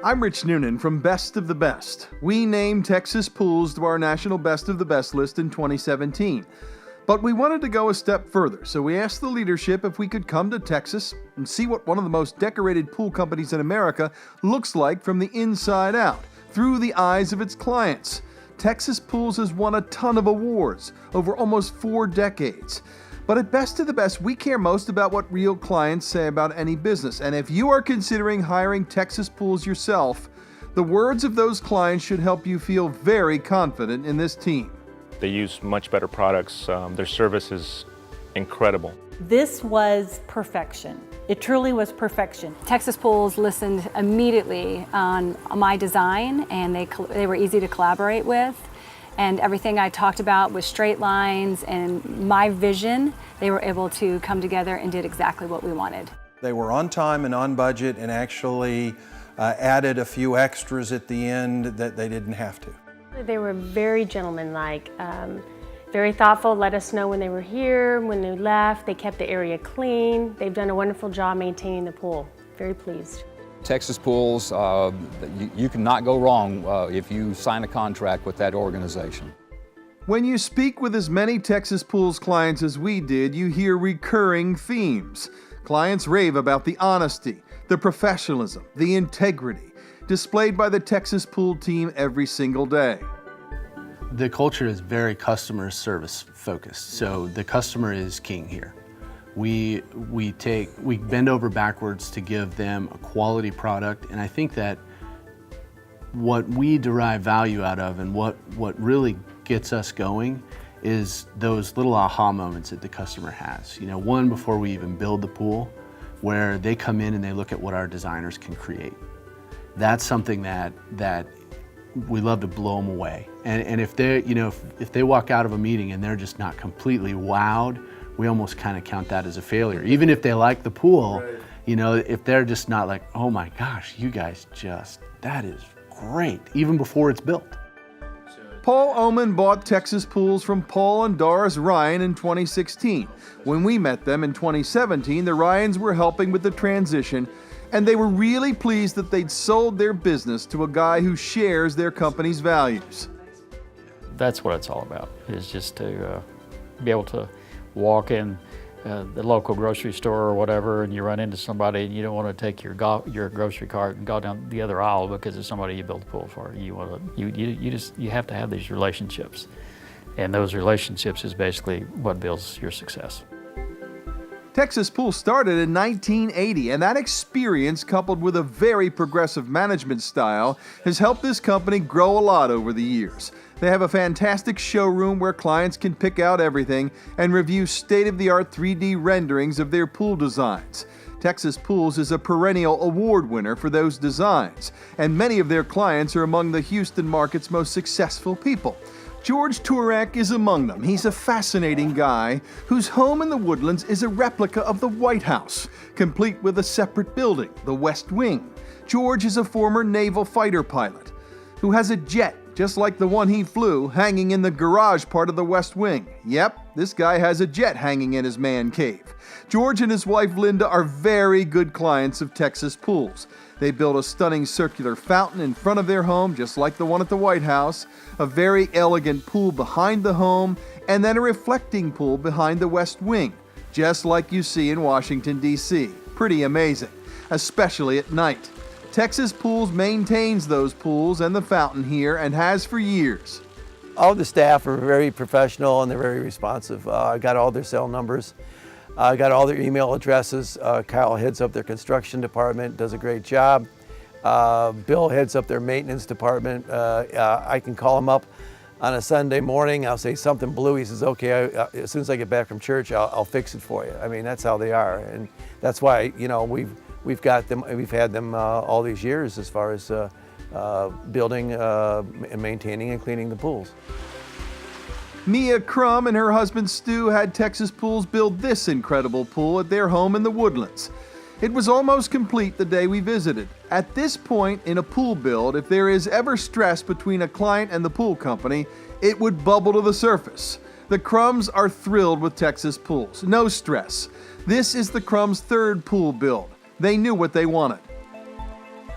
I'm Rich Noonan from Best of the Best. We named Texas pools to our national Best of the Best list in 2017. But we wanted to go a step further, so we asked the leadership if we could come to Texas and see what one of the most decorated pool companies in America looks like from the inside out, through the eyes of its clients. Texas Pools has won a ton of awards over almost 4 decades. But at Best of the Best, we care most about what real clients say about any business. And if you are considering hiring Texas Pools yourself, the words of those clients should help you feel very confident in this team. They use much better products. Their service is incredible. This was perfection. It truly was perfection. Texas Pools listened immediately on my design, and they were easy to collaborate with. And everything I talked about with straight lines and my vision, they were able to come together and did exactly what we wanted. They were on time and on budget and actually added a few extras at the end that they didn't have to. They were very gentlemanlike, very thoughtful, let us know when they were here, when they left. They kept the area clean. They've done a wonderful job maintaining the pool. Very pleased. Texas Pools, you cannot go wrong if you sign a contract with that organization. When you speak with as many Texas Pools clients as we did, you hear recurring themes. Clients rave about the honesty, the professionalism, the integrity displayed by the Texas Pool team every single day. The culture is very customer service focused, so the customer is king here. We bend over backwards to give them a quality product, and I think that what we derive value out of and what really gets us going is those little aha moments that the customer has. You know, one before we even build the pool, where they come in and they look at what our designers can create. That's something that we love to blow them away. And if they walk out of a meeting and they're just not completely wowed, we almost kind of count that as a failure. Even if they like the pool, right. You know, if they're just not like, oh my gosh, you guys that is great, even before it's built. Paul Oman bought Texas Pools from Paul and Doris Ryan in 2016. When we met them in 2017, the Ryans were helping with the transition, and they were really pleased that they'd sold their business to a guy who shares their company's values. That's what it's all about, is just to be able to walk in the local grocery store or whatever, and you run into somebody and you don't want to take your grocery cart and go down the other aisle because it's somebody you built a pool for. You have to have these relationships, and those relationships is basically what builds your success. Texas Pool started in 1980, and that experience, coupled with a very progressive management style, has helped this company grow a lot over the years. They have a fantastic showroom where clients can pick out everything and review state-of-the-art 3D renderings of their pool designs. Texas Pools is a perennial award winner for those designs, and many of their clients are among the Houston market's most successful people. George Turek is among them. He's a fascinating guy whose home in the Woodlands is a replica of the White House, complete with a separate building, the West Wing. George is a former naval fighter pilot who has a jet just like the one he flew, hanging in the garage part of the West Wing. Yep, this guy has a jet hanging in his man cave. George and his wife Linda are very good clients of Texas Pools. They built a stunning circular fountain in front of their home, just like the one at the White House, a very elegant pool behind the home, and then a reflecting pool behind the West Wing, just like you see in Washington, D.C. Pretty amazing, especially at night. Texas Pools maintains those pools and the fountain here and has for years. All the staff are very professional and they're very responsive. I got all their cell numbers. I got all their email addresses. Kyle heads up their construction department, does a great job. Bill heads up their maintenance department. I can call him up on a Sunday morning. I'll say something blew. He says, okay, as soon as I get back from church, I'll fix it for you. I mean, that's how they are. And that's why, you know, we've had them all these years as far as building and maintaining and cleaning the pools. Mia Crum and her husband Stu had Texas Pools build this incredible pool at their home in the Woodlands. It was almost complete the day we visited. At this point in a pool build, if there is ever stress between a client and the pool company, it would bubble to the surface. The Crums are thrilled with Texas Pools. No stress. This is the Crums' third pool build. They knew what they wanted.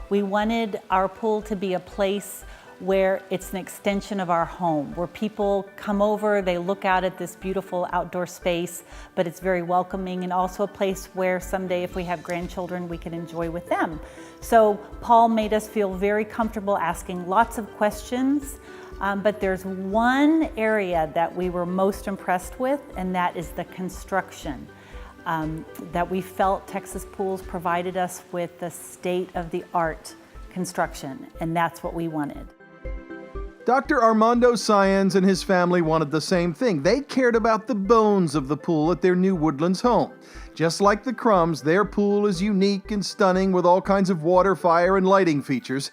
We wanted our pool to be a place where it's an extension of our home, where people come over, they look out at this beautiful outdoor space, but it's very welcoming, and also a place where someday if we have grandchildren, we can enjoy with them. So Paul made us feel very comfortable asking lots of questions, but there's one area that we were most impressed with, and that is the construction. That we felt Texas Pools provided us with the state-of-the-art construction, and that's what we wanted. Dr. Armando Scions and his family wanted the same thing. They cared about the bones of the pool at their new Woodlands home. Just like the Crumbs, their pool is unique and stunning with all kinds of water, fire, and lighting features.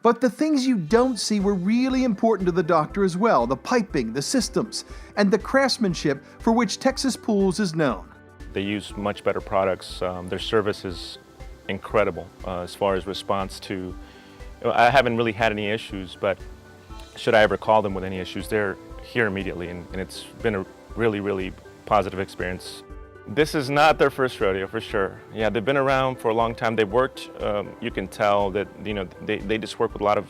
But the things you don't see were really important to the doctor as well: the piping, the systems, and the craftsmanship for which Texas Pools is known. They use much better products. Their service is incredible as far as response to, I haven't really had any issues, but should I ever call them with any issues, they're here immediately, and it's been a really, really positive experience. This is not their first rodeo, for sure. Yeah, they've been around for a long time. They've worked, you can tell that, they just work with a lot of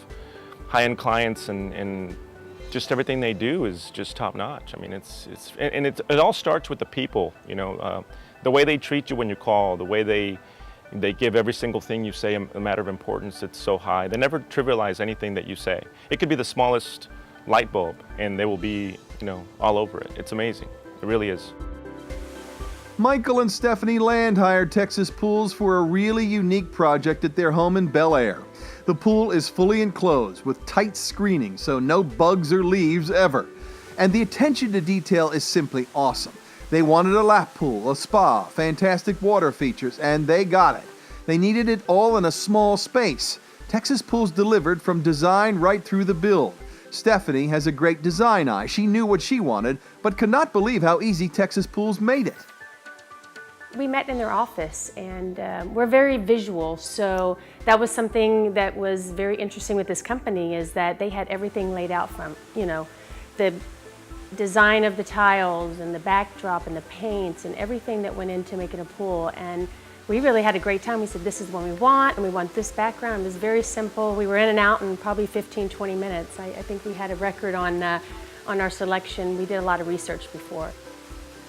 high-end clients, and just everything they do is just top-notch. I mean, it all starts with the people, the way they treat you when you call, the way they give every single thing you say a matter of importance. It's so high. They never trivialize anything that you say. It could be the smallest light bulb, and they will be, all over it. It's amazing. It really is. Michael and Stephanie Land hired Texas Pools for a really unique project at their home in Bel Air. The pool is fully enclosed with tight screening, so no bugs or leaves ever. And the attention to detail is simply awesome. They wanted a lap pool, a spa, fantastic water features, and they got it. They needed it all in a small space. Texas Pools delivered from design right through the build. Stephanie has a great design eye. She knew what she wanted, but could not believe how easy Texas Pools made it. We met in their office, and we're very visual, so that was something that was very interesting with this company, is that they had everything laid out from, the design of the tiles and the backdrop and the paints and everything that went into making a pool. And we really had a great time. We said, this is what we want, and we want this background. It was very simple. We were in and out in probably 15, 20 minutes. I think we had a record on our selection. We did a lot of research before.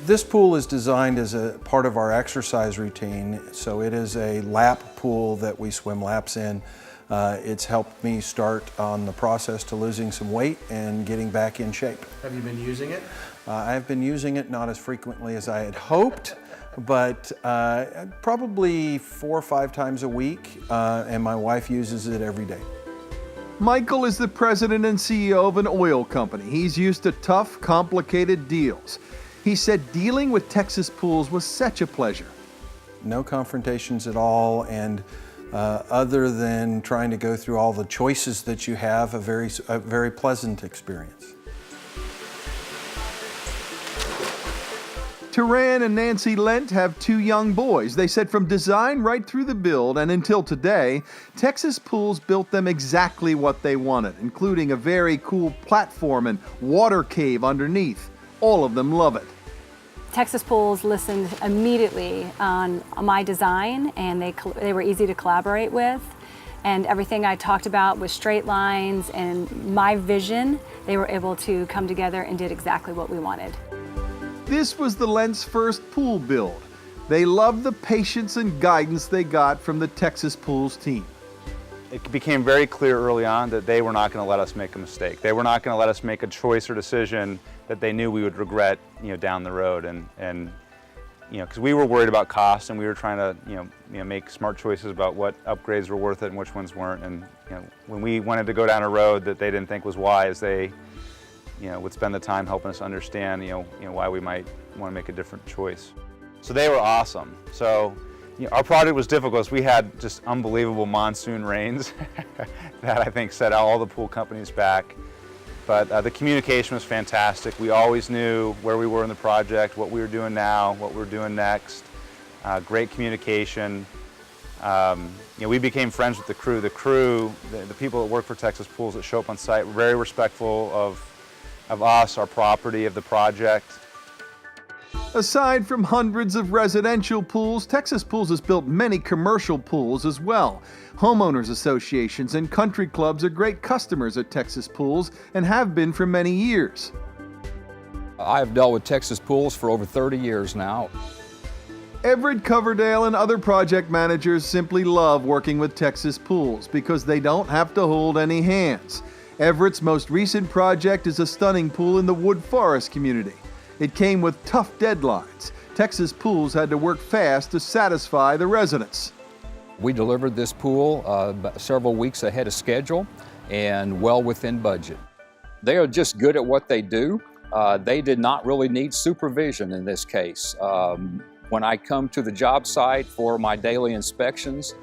This pool is designed as a part of our exercise routine, so it is a lap pool that we swim laps in. It's helped me start on the process to losing some weight and getting back in shape. Have you been using it? I've been using it not as frequently as I had hoped, but probably 4 or 5 times a week, and my wife uses it every day. Michael is the president and CEO of an oil company. He's used to tough, complicated deals. He said dealing with Texas Pools was such a pleasure. No confrontations at all, and other than trying to go through all the choices that you have, a very pleasant experience. Turan and Nancy Lent have 2 young boys. They said from design right through the build and until today, Texas Pools built them exactly what they wanted, including a very cool platform and water cave underneath. All of them love it. Texas Pools listened immediately on my design, and they were easy to collaborate with. And everything I talked about with straight lines and my vision, they were able to come together and did exactly what we wanted. This was the Lent's first pool build. They loved the patience and guidance they got from the Texas Pools team. It became very clear early on that they were not going to let us make a mistake. They were not going to let us make a choice or decision that they knew we would regret, down the road. And because we were worried about cost, and we were trying to, make smart choices about what upgrades were worth it and which ones weren't. And when we wanted to go down a road that they didn't think was wise, they, would spend the time helping us understand, why we might want to make a different choice. So they were awesome. So. Our project was difficult. We had just unbelievable monsoon rains that I think set all the pool companies back. But the communication was fantastic. We always knew where we were in the project, what we were doing now, what we were doing next. Great communication. We became friends with the crew. The people that work for Texas Pools that show up on site were very respectful of us, our property, of the project. Aside from hundreds of residential pools, Texas Pools has built many commercial pools as well. Homeowners associations and country clubs are great customers at Texas Pools and have been for many years. I've dealt with Texas Pools for over 30 years now. Everett Coverdale and other project managers simply love working with Texas Pools because they don't have to hold any hands. Everett's most recent project is a stunning pool in the Wood Forest community. It came with tough deadlines. Texas Pools had to work fast to satisfy the residents. We delivered this pool several weeks ahead of schedule and well within budget. They are just good at what they do. They did not really need supervision in this case. When I come to the job site for my daily inspections,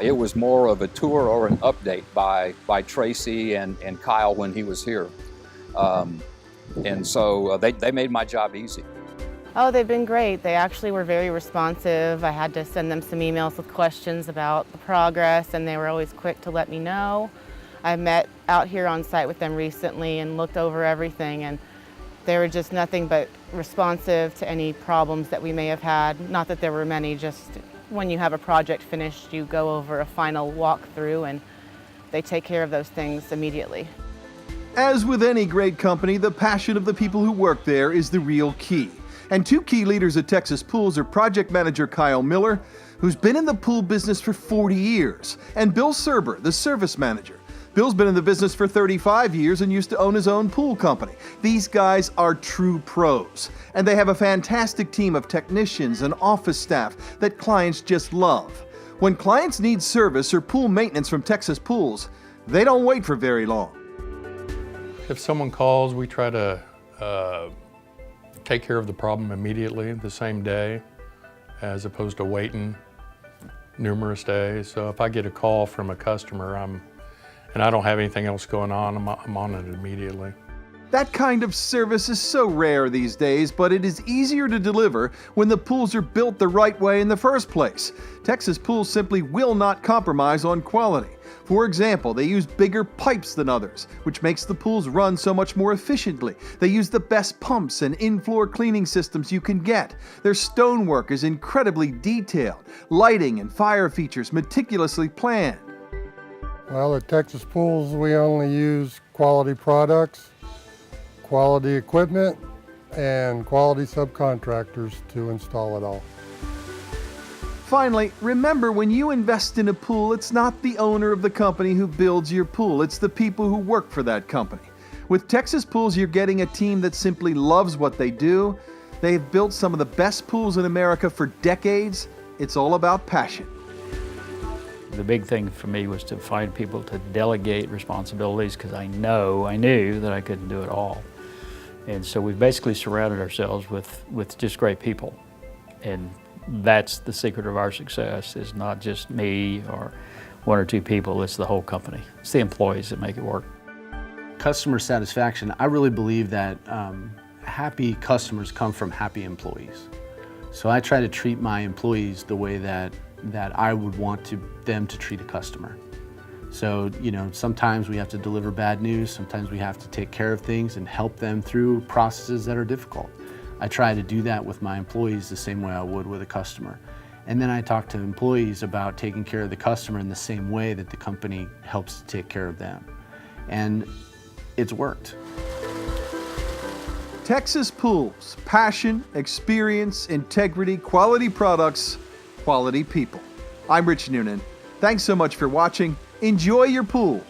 it was more of a tour or an update by Tracy and Kyle when he was here. And so they made my job easy. Oh, they've been great. They actually were very responsive. I had to send them some emails with questions about the progress, and they were always quick to let me know. I met out here on site with them recently and looked over everything, and they were just nothing but responsive to any problems that we may have had. Not that there were many, just when you have a project finished, you go over a final walkthrough and they take care of those things immediately. As with any great company, the passion of the people who work there is the real key. And two key leaders at Texas Pools are project manager Kyle Miller, who's been in the pool business for 40 years, and Bill Serber, the service manager. Bill's been in the business for 35 years and used to own his own pool company. These guys are true pros, and they have a fantastic team of technicians and office staff that clients just love. When clients need service or pool maintenance from Texas Pools, they don't wait for very long. If someone calls, we try to take care of the problem immediately, the same day, as opposed to waiting numerous days. So if I get a call from a customer and I don't have anything else going on, I'm on it immediately. That kind of service is so rare these days, but it is easier to deliver when the pools are built the right way in the first place. Texas Pools simply will not compromise on quality. For example, they use bigger pipes than others, which makes the pools run so much more efficiently. They use the best pumps and in-floor cleaning systems you can get. Their stonework is incredibly detailed, lighting and fire features meticulously planned. Well, at Texas Pools, we only use quality products, quality equipment, and quality subcontractors to install it all. Finally, remember when you invest in a pool, it's not the owner of the company who builds your pool, it's the people who work for that company. With Texas Pools, you're getting a team that simply loves what they do. They've built some of the best pools in America for decades. It's all about passion. The big thing for me was to find people to delegate responsibilities because I knew that I couldn't do it all. And so we've basically surrounded ourselves with just great people. And that's the secret of our success, is not just me or one or two people, it's the whole company. It's the employees that make it work. Customer satisfaction, I really believe that happy customers come from happy employees. So I try to treat my employees the way that I would want them to treat a customer. So, sometimes we have to deliver bad news, sometimes we have to take care of things and help them through processes that are difficult. I try to do that with my employees the same way I would with a customer. And then I talk to employees about taking care of the customer in the same way that the company helps to take care of them. And it's worked. Texas Pools, passion, experience, integrity, quality products, quality people. I'm Rich Noonan. Thanks so much for watching. Enjoy your pool.